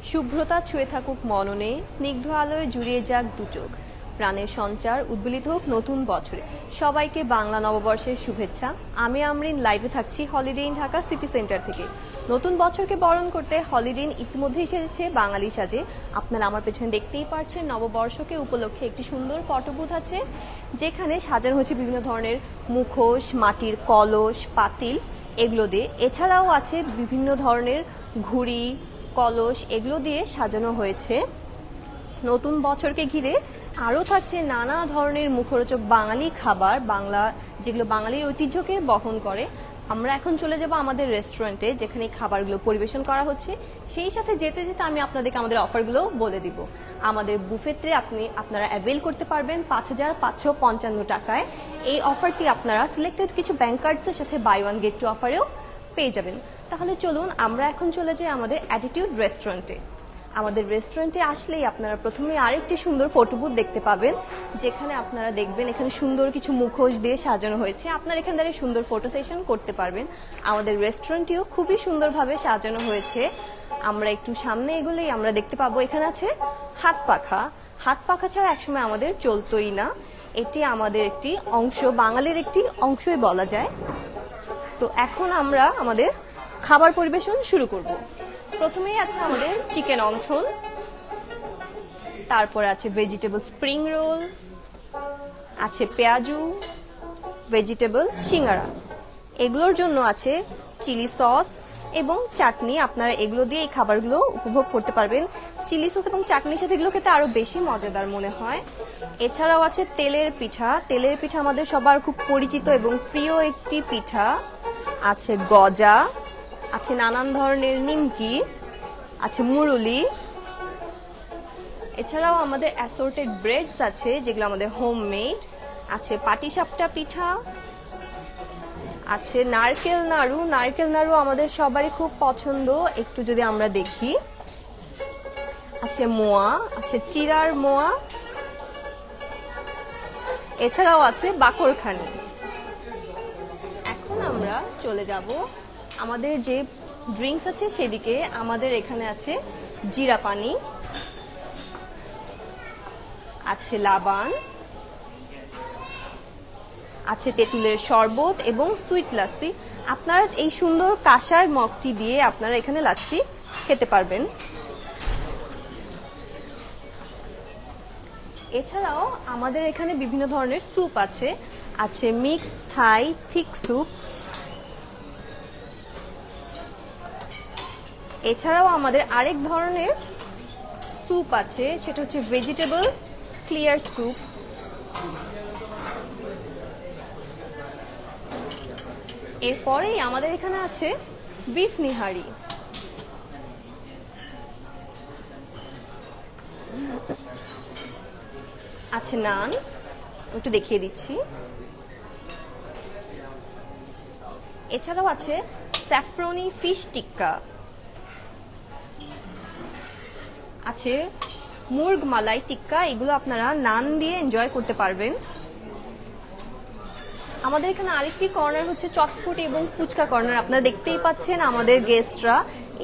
শুভ্রতা ছুঁয়ে থাকুক মননে, স্নিগ্ধ আলোয় জুড়িয়ে যাক দুচোখ, প্রাণের সঞ্চার উদ্বেলিত হোক নতুন বছরে। সবাইকে বাংলা নববর্ষের শুভেচ্ছা। আমি আমরিন লাইভে থাকছি holiday in Dhaka city centre থেকে। নতুন বছরকে বরণ করতে হলিডে ইন ইতিমধ্যে এসেছে বাঙালি সাজে। আপনারা আমার পেছনে দেখতেই পাচ্ছেন নববর্ষকে উপলক্ষে একটি সুন্দর ফটো বুথ আছে, যেখানে সাজানো হয়েছে বিভিন্ন ধরনের মুখোশ, মাটির কলস, পাতিল এগুলো দিয়ে। এছাড়াও আছে বিভিন্ন ধরনের ঘুড়ি, কলস এগুলো দিয়ে সাজানো হয়েছে। নতুন বছরকে ঘিরে আরও থাকছে নানা ধরনের মুখরোচক বাঙালি খাবার, যেগুলো বাঙালির ঐতিহ্যকে বহন করে। আমরা এখন চলে যাব আমাদের রেস্টুরেন্টে, যেখানে খাবারগুলো পরিবেশন করা হচ্ছে। সেই সাথে যেতে যেতে আমি আপনাদেরকে আমাদের অফারগুলো বলে দিব। আমাদের বুফেতে আপনারা অ্যাভেল করতে পারবেন ৫,৫৫৫ টাকায়। এই অফারটি আপনারা সিলেক্টেড কিছু ব্যাংক কার্ডসের সাথে বাই ওয়ান গেট টু অফারেও পেয়ে যাবেন। তাহলে চলুন আমরা এখন চলে যাই আমাদের অ্যাটিটিউড রেস্টুরেন্টে। আমাদের রেস্টুরেন্টে আসলেই আপনারা প্রথমে আরেকটি সুন্দর ফটো বুথ দেখতে পাবেন, যেখানে আপনারা দেখবেন এখানে সুন্দর কিছু মুখোশ দিয়ে সাজানো হয়েছে। আপনারা এখানে দাঁড়িয়ে সুন্দর ফটো সেশন করতে পারবেন। আমাদের রেস্টুরেন্টটিও খুবই সুন্দরভাবে সাজানো হয়েছে। আমরা একটু সামনে এগুলোই আমরা দেখতে পাবো এখানে আছে হাত পাখা। হাত পাখা ছাড়া একসময় আমাদের চলতোই না। এটি আমাদের একটি অংশ, বাঙালির একটি অংশই বলা যায়। তো এখন আমরা আমাদের খাবার পরিবেশন শুরু করব। প্রথমেই আছে আমাদের চিকেন অন্থন, তারপর আছে ভেজিটেবল স্প্রিং রোল, আছে পেঁয়াজু, ভেজিটেবল সিঙ্গারা। এগুলোর জন্য আছে চিলি সস এবং চাটনি। আপনারা এগুলো দিয়ে এই খাবারগুলো উপভোগ করতে পারবেন। চিলি সস এবং চাটনির সাথে এগুলো খেতে আরো বেশি মজাদার মনে হয়। এছাড়াও আছে তেলের পিঠা। তেলের পিঠা আমাদের সবার খুব পরিচিত এবং প্রিয় একটি পিঠা। আছে গজা, আছে নানান ধরনের নিমকি, আছে মুরুলি। এছাড়াও আমাদের অ্যাসর্টেড ব্রেডস আছে, যেগুলো আমাদের হোমমেড। আছে পাটিসাপটা পিঠা, আছে নারকেল নাড়ু। নারকেল নাড়ু আমাদের সবারই খুব পছন্দ। একটু যদি আমরা দেখি, আছে মোয়া, আছে চিড়ার মোয়া। এছাড়াও আছে বাকরখানি। এখন আমরা চলে যাব আমাদের যে ড্রিঙ্কস আছে সেদিকে। আমাদের এখানে আছে জিরা পানি, আছে লাবান, আছে তেঁতুলের শরবত এবং সুইট লাচ্ছি। আপনারা এই সুন্দর কাঁসার মগটি দিয়ে আপনারা এখানে লাচ্ছি খেতে পারবেন। এছাড়াও আমাদের এখানে বিভিন্ন ধরনের স্যুপ আছে। আছে মিক্সড থাই থিক স্যুপ। এছাড়াও আমাদের আরেক ধরনের স্যুপ আছে, সেটা হচ্ছে ভেজিটেবল ক্লিয়ার স্যুপ। এরপরেই আমাদের এখানে আছে বিফ নিহারি। আছে নান, একটু দেখিয়ে দিচ্ছি। এছাড়াও আছে স্যাফরনি ফিশ টিক্কা, আছে মুরগ মালাই টিক্কা। এগুলো আপনারা নান দিয়ে এনজয় করতে পারবেন। আমাদের এখানে আরেকটি কর্নার হচ্ছে চটপটি এবং ফুচকা কর্নার। আপনারা দেখতেই পাচ্ছেন আমাদের গেস্টরা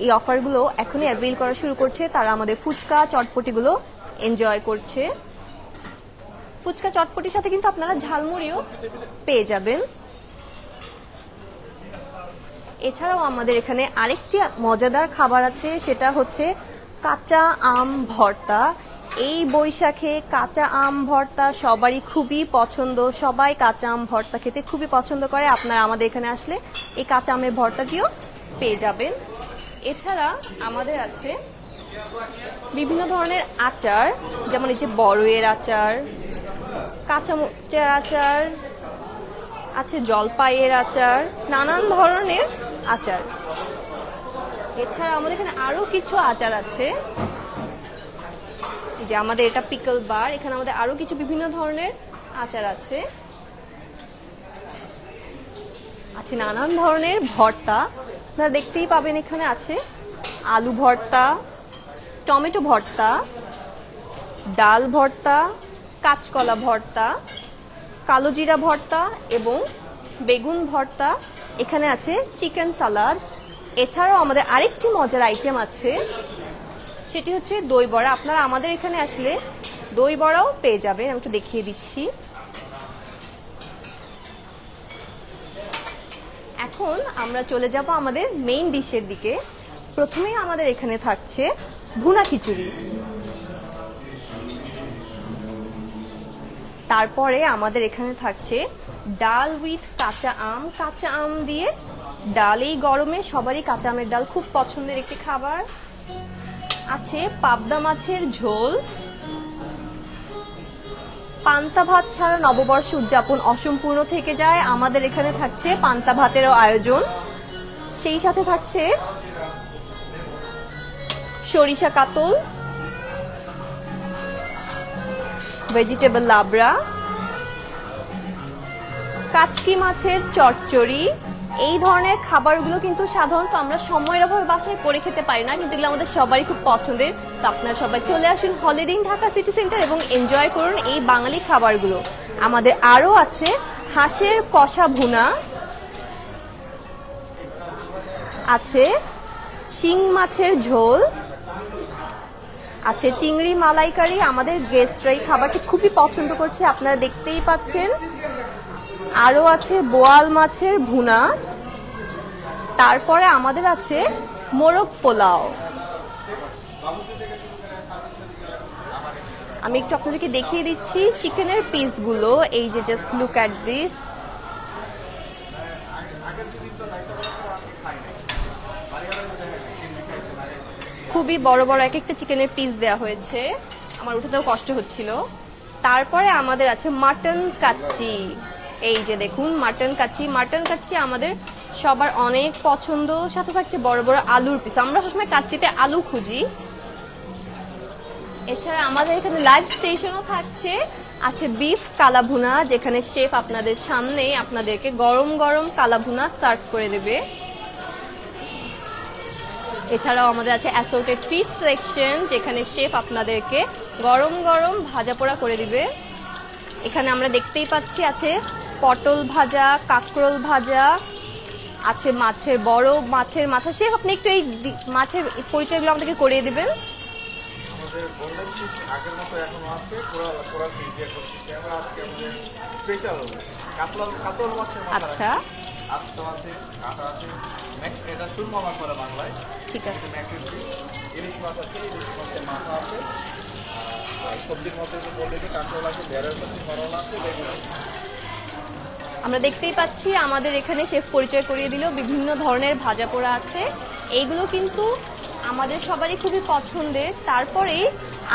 এই অফারগুলো এখনই অ্যাভেল করা শুরু করছে। তারা আমাদের ফুচকা চটপটিগুলো এনজয় করছে। ফুচকা চটপটির সাথে কিন্তু আপনারা ঝালমুড়িও পেয়ে যাবেন। এছাড়াও আমাদের এখানে আরেকটি মজাদার খাবার আছে, সেটা হচ্ছে কাঁচা আম ভর্তা। এই বৈশাখে কাঁচা আম ভর্তা সবারই খুবই পছন্দ। সবাই কাঁচা আম ভর্তা খেতে খুবই পছন্দ করে। আপনারা আমাদের এখানে আসলে এই কাঁচা আমের ভর্তাটিও পেয়ে যাবেন। এছাড়া আমাদের আছে বিভিন্ন ধরনের আচার, যেমন এই যে বড়ইয়ের আচার, কাঁচা মরিচের আচার, আছে জলপাইয়ের আচার, নানান ধরনের আচার। এছাড়া আমাদের এখানে আরো কিছু আচার আছে, যে আমাদের এটা পিকল বার। এখানে আমাদের আরো কিছু বিভিন্ন ধরনের আচার আছে। আছে নানান ধরনের ভর্তা, আপনারা দেখতেই পাবেন। এখানে আছে আলু ভর্তা, টমেটো ভর্তা, ডাল ভর্তা, কাঁচকলা ভর্তা, কালো জিরা ভর্তা এবং বেগুন ভর্তা। এখানে আছে চিকেন সালাদ। এছাড়াও আমাদের আরেকটি মজার আইটেম আছে, সেটি হচ্ছে দই বড়া। আপনারা আমাদের এখানে আসলে দই বড়াও পেয়ে যাবেন, আমি একটু দেখিয়ে দিচ্ছি। এখন আমরা চলে যাব আমাদের মেইন ডিশের দিকে। প্রথমেই আমাদের এখানে থাকছে ভুনা খিচুড়ি, তারপরে আমাদের এখানে থাকছে ডাল উইথ কাঁচা আম। কাঁচা আম দিয়ে ডাল, এই গরমে সবারই কাঁচা আমের ডাল খুব পছন্দের একটি খাবার। আছে পাবদা মাছের ঝোল। পান্তা ভাত ছাড়া নববর্ষ উদযাপন অসম্পূর্ণ থেকে যায়, আমাদের এখানে থাকছে পান্তা ভাতেরও আয়োজন। সেই সাথে থাকছে সরিষা কাতল, ভেজিটেবল লাবড়া, কাচকি মাছের চচ্চড়ি। এই ধরনের খাবারগুলো কিন্তু সাধারণত আমরা সময়ের অভাবে বাসায় করে খেতে পারি না, কিন্তু এগুলো আমাদের সবারই খুব পছন্দের। তো আপনারা সবাই চলে আসুন holiday in Dhaka city centre এবং এনজয় করুন এই বাঙালি খাবারগুলো। আমাদের আরও আছে হাঁসের কষা ভুনা, আছে শিং মাছের ঝোল, আছে চিংড়ি মালাইকারি। আমাদের গেস্টরা এই খাবারটি খুবই পছন্দ করছে, আপনারা দেখতেই পাচ্ছেন। আরও আছে বোয়াল মাছের ভুনা, তারপরে আমাদের আছে মোরগ পোলাও। আমি একটু আপনাদেরকে দেখিয়ে দিচ্ছি চিকেনের পিসগুলো। এই যে জাস্ট লুক অ্যাট দিস, খুবই বড় বড় এক একটা চিকেনের পিস দেওয়া হয়েছে, আমার উঠাতেও কষ্ট হচ্ছিল। তারপরে আমাদের আছে মাটন কাচ্চি। এই যে দেখুন মাটন কাচ্চি। মাটন কাচ্চি আমাদের সবার অনেক পছন্দ, সাথে থাকছে বড় বড় আলুর পিস। আমরা সবসময় কাচ্চিতে আলু খুঁজি। এছাড়া আমাদের এখানে লাইভ স্টেশনও থাকছে। আছে বিফ কালাভুনা, যেখানে শেফ আপনাদের সামনে আপনাদেরকে গরম গরম কালাভুনা সার্ভ করে দেবে। এছাড়াও আমাদের আছে অ্যাসর্টেড ফিশ সেকশন, যেখানে শেফ আপনাদেরকে গরম গরম ভাজা পোড়া করে দিবে। এখানে আমরা দেখতেই পাচ্ছি আছে পটল ভাজা, কাঁকরোল ভাজা, আছে মাছের বড় মাছের মাথা। শেফ আপনি একটু এই মাছের পরিচয়গুলো আমাদেরকে করিয়ে দিবেন। আচ্ছা ঠিক আছে। আমরা দেখতেই পাচ্ছি আমাদের এখানে শেফ পরিচয় করিয়ে দিল, বিভিন্ন ধরনের ভাজা পোড়া আছে। এইগুলো কিন্তু আমাদের সবারই খুবই পছন্দের। তারপরে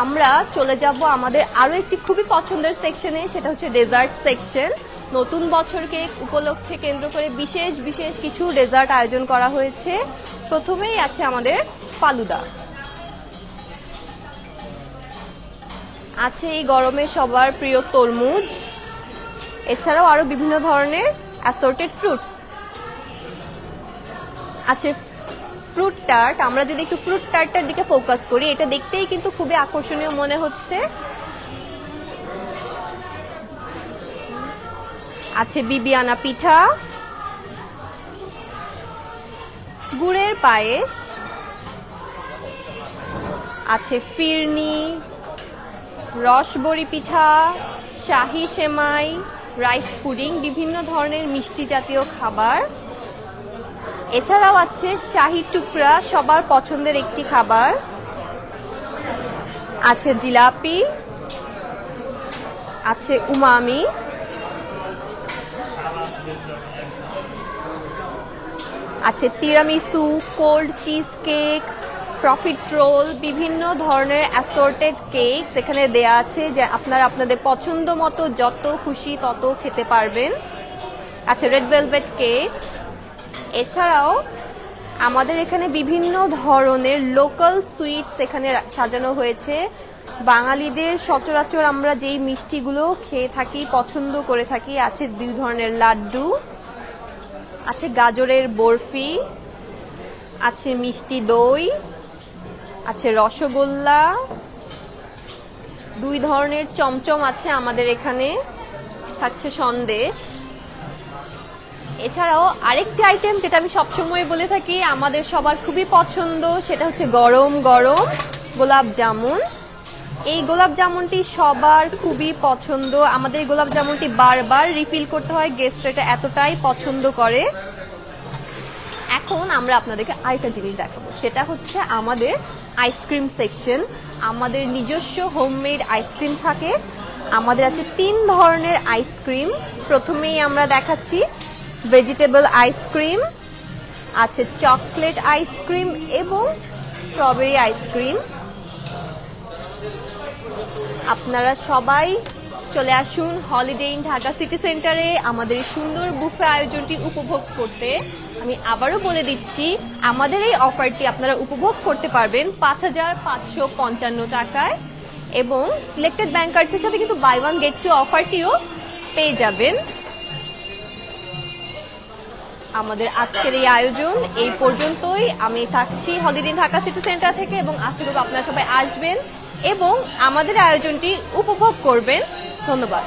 আমরা চলে যাব আমাদের আরো একটি খুবই পছন্দের সেকশনে, সেটা হচ্ছে ডেজার্ট সেকশন। নতুন বছরকে উপলক্ষে কেন্দ্র করে বিশেষ বিশেষ কিছু ডেজার্ট আয়োজন করা হয়েছে। প্রথমেই আছে আমাদের ফালুদা, আছে এই গরমে সবার প্রিয় তরমুজ, এছাড়াও আরো বিভিন্ন ধরনের অ্যাসর্টেড ফ্রুটস আছে। ফ্রুট টার্ট, আমরা যদি একটু ফ্রুট টার্টটার দিকে ফোকাস করি, এটা দেখতেই কিন্তু খুবই আকর্ষণীয় মনে হচ্ছে। আছে বিবিয়ানা পিঠা, গুড়ের পায়েস, আছে ফিরনি, রসবড়ি পিঠা, শাহি সেমাই, রাইস পুডিং, বিভিন্ন ধরনের মিষ্টি জাতীয় খাবার। এছাড়াও আছে শাহি টুকরা, সবার পছন্দের একটি খাবার। আছে জিলাপি, আছে উমামি, আছে tiramisu, cold cheese cake, profiterole, বিভিন্ন ধরনের অ্যাসর্টেড কেক এখানে দেয়া আছে, যে আপনারা আপনাদের পছন্দ মতো যত খুশি তত খেতে পারবেন। আছে রেড ভেলভেট কেক। এছাড়াও আমাদের এখানে বিভিন্ন ধরনের লোকাল সুইটস এখানে সাজানো হয়েছে। বাঙালিদের সচরাচর আমরা যেই মিষ্টিগুলো খেয়ে থাকি, পছন্দ করে থাকি, আছে দুই ধরনের লাড্ডু, আছে গাজরের বরফি, আছে মিষ্টি দই, আছে রসগোল্লা, দুই ধরনের চমচম আছে আমাদের এখানে, থাকছে সন্দেশ। এছাড়াও আরেকটি আইটেম যেটা আমি সবসময় বলে থাকি আমাদের সবার খুবই পছন্দ, সেটা হচ্ছে গরম গরম গোলাপ জামুন। এই গোলাপ জামুনটি সবার খুবই পছন্দ, আমাদের এই গোলাপ জামুনটি বারবার রিফিল করতে হয়, গেস্টরা এটা এতটাই পছন্দ করে। এখন আমরা আপনাদেরকে আরেকটা জিনিস দেখাবো, সেটা হচ্ছে আমাদের আইসক্রিম সেকশন। আমাদের নিজস্ব হোমমেড আইসক্রিম থাকে। আমাদের আছে 3 ধরনের আইসক্রিম। প্রথমেই আমরা দেখাচ্ছি ভেজিটেবল আইসক্রিম, আছে চকলেট আইসক্রিম এবং স্ট্রবেরি আইসক্রিম। আপনারা সবাই চলে আসুন হলিডে ইন ঢাকা সিটি সেন্টারে আমাদের সুন্দর বুফে আয়োজনটি উপভোগ করতে। আমি আবারও বলে দিচ্ছি, আমাদের এই অফারটি আপনারা উপভোগ করতে পারবেন 5,555 টাকায়, এবং সিলেক্টেড ব্যাংকার্সের সাথে কিন্তু বাই ওয়ান গেট টু অফারটিও পেয়ে যাবেন। আমাদের আজকের এই আয়োজন এই পর্যন্তই। আমি থাকছি holiday in Dhaka city centre থেকে, এবং আশা করব আপনারা সবাই আসবেন এবং আমাদের আয়োজনটি উপভোগ করবেন। ধন্যবাদ।